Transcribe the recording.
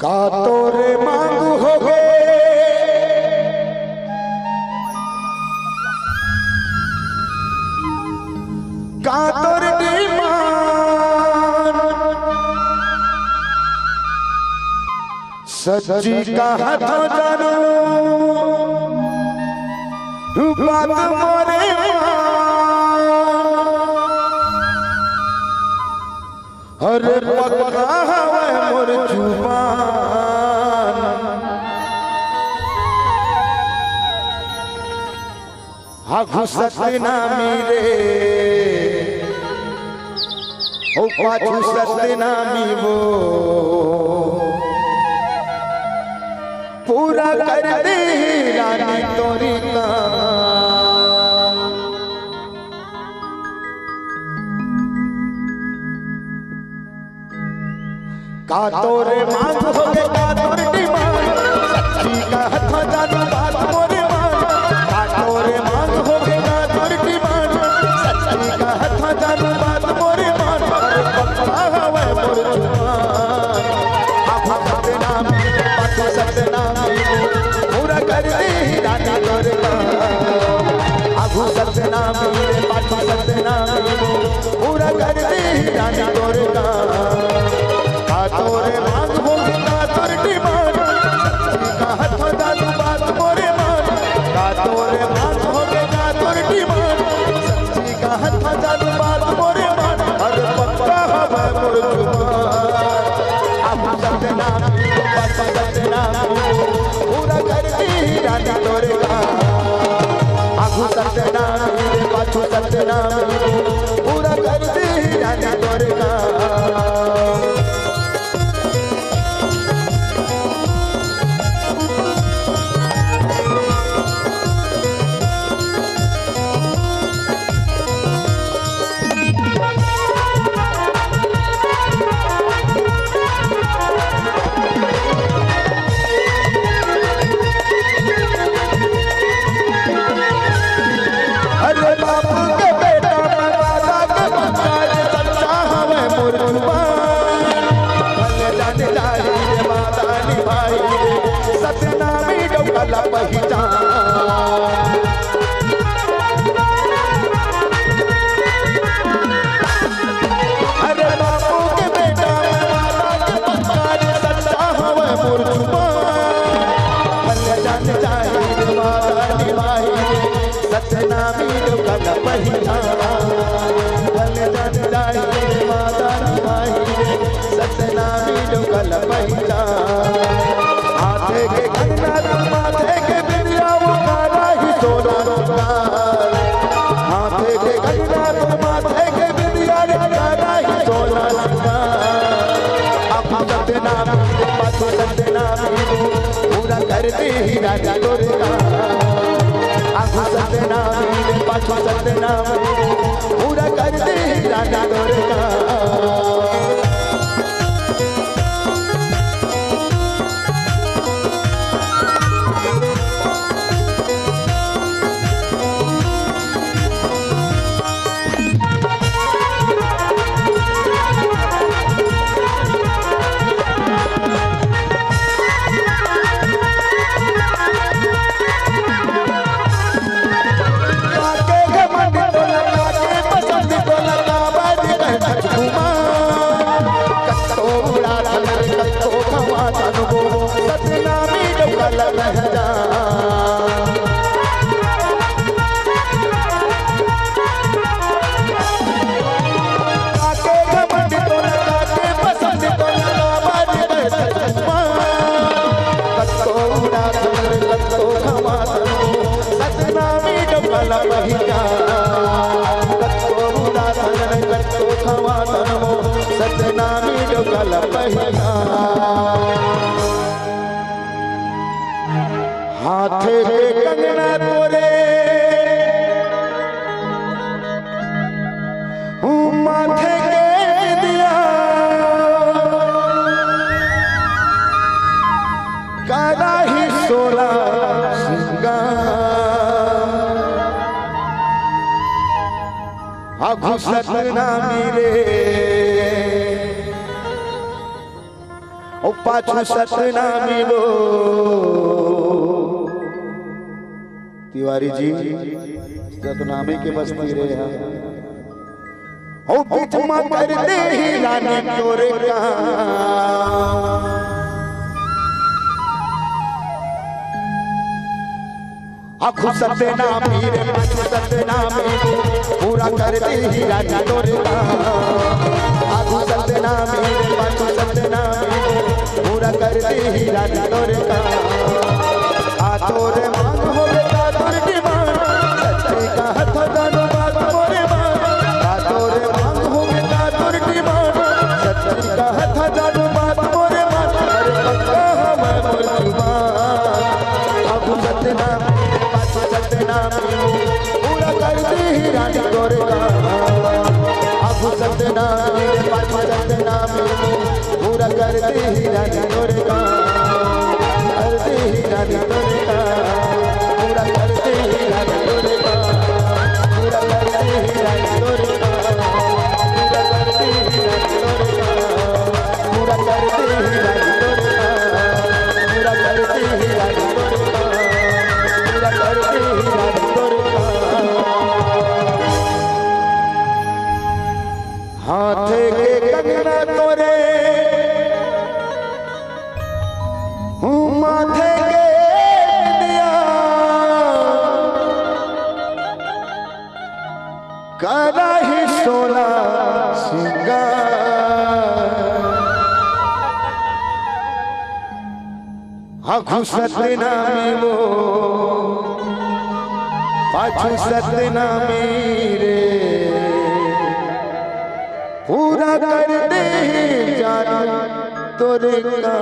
का तोरे मांग हो गए का तोरे डिमांड सच्ची का हाथ जानू बात मोरे अरे पक्का हवा मोर जुबान आगू सतना मीरे ओ पाछू सतना मीवो पूरा कर दे रानी तोरी का तोरे मांग हो गए का तोरे डिमांड सच्ची का हाथ जानू बात मोरे मान का तोरे मांग हो गए का तोरे डिमांड सच्ची का हाथ जानू बात मोरे मान पक्का हवा मोर जुबान आभा सतनाम पाछू सतनाम पूरा कर दे रानी तोरे का आभू सतनाम पाछू सतनाम पूरा कर दे रानी तोरे का तोरे मांग हो गया तोरे डिमांड सच्ची का हाथ जानू बात मोरे मान का तोरे मांग हो गया तोरे डिमांड सच्ची का हाथ जानू बात मोरे मान अरे पक्का हवा मोर जुबान आभू सतनाम पाछू सतनाम पूरा कर दे रानी तोरे का आभू सतनाम पाछू सतनाम पूरा कर दे रानी तोरे का पूरा कर दे रानी तोरे का आगू सतनाम पाछू सतनाम पूरा कर दे रानी तोरे का के कंगना तोरे माथे के दिया काला ही सोला आगू सतना मेरे ओ पाछू सतना मिलो। तिवारी जी सतनामे के बस्ती रे ओ पिछमा कर दे ही रानी तोरे का आखु सतना मेरे पाछू सतना मेरे पूरा कर दे ही रानी तोरे का आखु सतना मेरे पाछू सतना मेरे पूरा कर दे ही रानी तोरे का आ तोरे मांग हो बेटा तोर डिमांड सच्ची का हाथ जानो बात मोरे मान आ तोरे मांग हो बेटा तोर डिमांड सच्ची का हाथ जानो बात मोरे मान अरे पक्का मैं मोर जुबान आखु सतना सतना पूरा कर दे ही रानी तोरे का आखु सतना मेरे पाछू सतना पूरा कर दे ही रानी तोरे का कर दे ही रानी तोरे का पूरा कर दे ही रानी तोरे का पूरा कर दे ही रानी तोरे का पूरा कर दे ही रानी तोरे का पूरा कर दे ही रानी तोरे का पूरा कर दे ही रानी तोरे का पूरा कर दे ही रानी तोरे का हाथे के कंगना तोरे माथे के दिया काला ही सोना सिंगार आखु सतना मिलो पाछू सतना मेरे पूरा कर दे जाना तोरे का।